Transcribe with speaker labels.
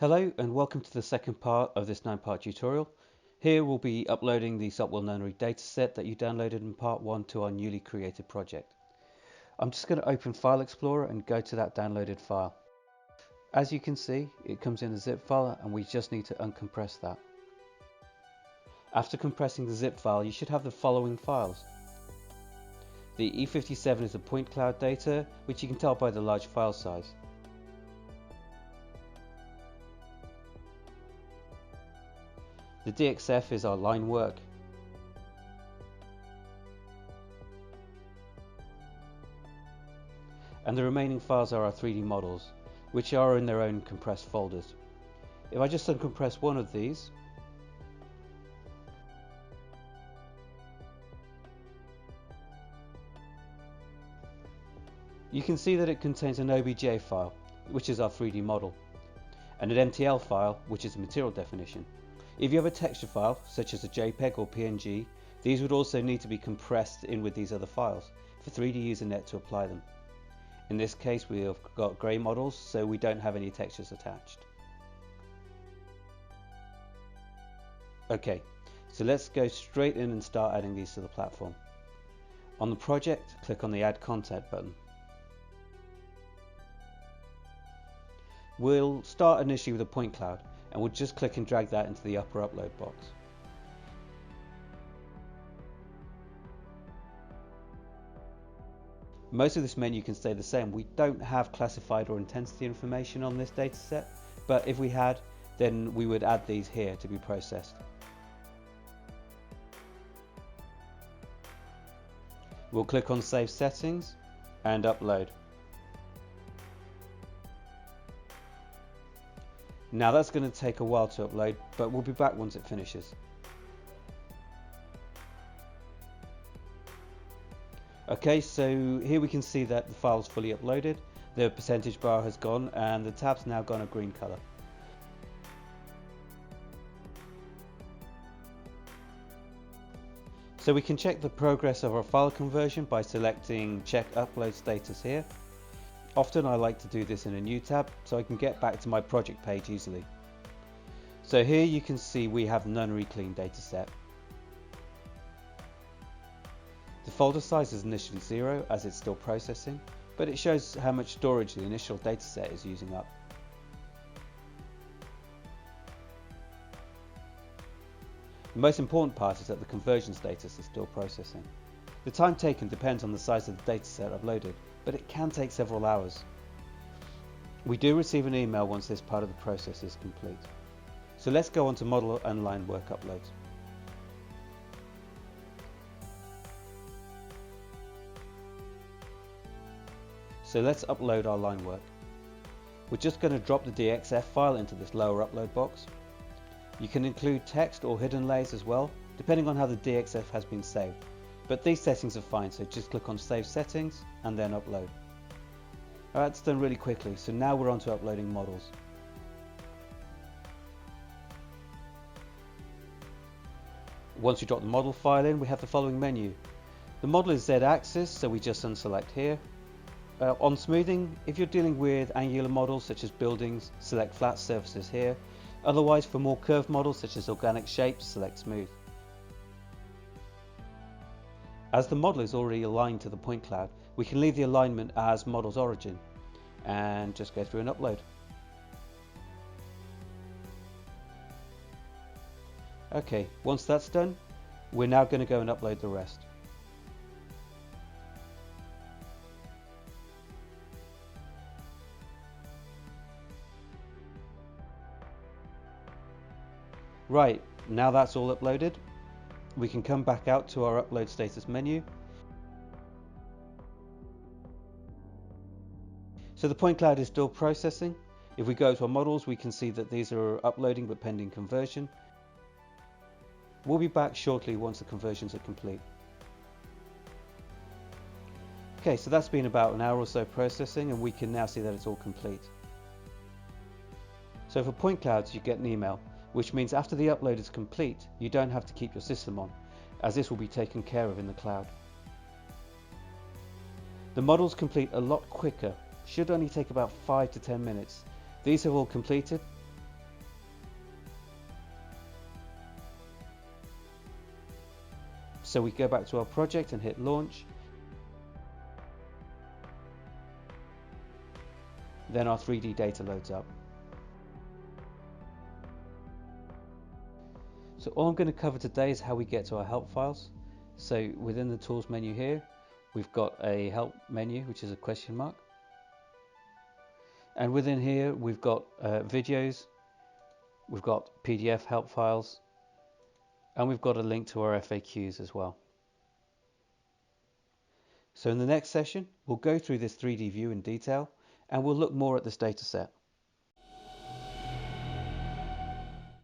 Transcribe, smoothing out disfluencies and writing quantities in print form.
Speaker 1: Hello and welcome to the second part of this 9-part tutorial. Here we'll be uploading the Sopwell nunnery dataset that you downloaded in part 1 to our newly created project. I'm just going to open File Explorer and go to that downloaded file. As you can see, it comes in a zip file and we just need to uncompress that. After compressing the zip file, you should have the following files. The E57 is the point cloud data, which you can tell by the large file size. The DXF is our line work. And the remaining files are our 3D models, which are in their own compressed folders. If I just uncompress one of these, you can see that it contains an OBJ file, which is our 3D model, and an MTL file, which is a material definition. If you have a texture file, such as a JPEG or PNG, these would also need to be compressed in with these other files for 3DUserNet to apply them. In this case we have got grey models, so we don't have any textures attached. Okay, so let's go straight in and start adding these to the platform. On the project, click on the Add Content button. We'll start initially with a point cloud, and we'll just click and drag that into the upper upload box. Most of this menu can stay the same. We don't have classified or intensity information on this dataset, but if we had, then we would add these here to be processed. We'll click on Save Settings and Upload. Now that's going to take a while to upload, but we'll be back once it finishes. Okay, so here we can see that the file is fully uploaded, the percentage bar has gone and the tab's now gone a green colour. So we can check the progress of our file conversion by selecting Check Upload Status here. Often I like to do this in a new tab so I can get back to my project page easily. So here you can see we have nunnery clean dataset. The folder size is initially 0 as it's still processing, but it shows how much storage the initial dataset is using up. The most important part is that the conversion status is still processing. The time taken depends on the size of the dataset uploaded, but it can take several hours. We do receive an email once this part of the process is complete. So let's go on to model and line work uploads. So let's upload our line work. We're just going to drop the DXF file into this lower upload box. You can include text or hidden layers as well, depending on how the DXF has been saved. But these settings are fine, so just click on Save Settings and then Upload. That's done really quickly, so now we're on to uploading models. Once we drop the model file in, we have the following menu. The model is Z-axis, so we just unselect here. On smoothing, if you're dealing with angular models such as buildings, select flat surfaces here. Otherwise, for more curved models such as organic shapes, select smooth. As the model is already aligned to the point cloud, we can leave the alignment as model's origin and just go through and upload. Okay, once that's done, we're now going to go and upload the rest. Right, now that's all uploaded, we can come back out to our upload status menu. So the point cloud is still processing. If we go to our models, we can see that these are uploading but pending conversion. We'll be back shortly once the conversions are complete. Okay, so that's been about an hour or so processing and we can now see that it's all complete. So for point clouds you get an email, which means after the upload is complete, you don't have to keep your system on, as this will be taken care of in the cloud. The models complete a lot quicker, should only take about 5 to 10 minutes. These have all completed, So we go back to our project and hit launch. Then our 3D data loads up. So all I'm going to cover today is how we get to our help files. So within the tools menu here, we've got a help menu, which is a question mark. And within here, we've got videos, we've got PDF help files, and we've got a link to our FAQs as well. So in the next session, we'll go through this 3D view in detail, and we'll look more at this data set.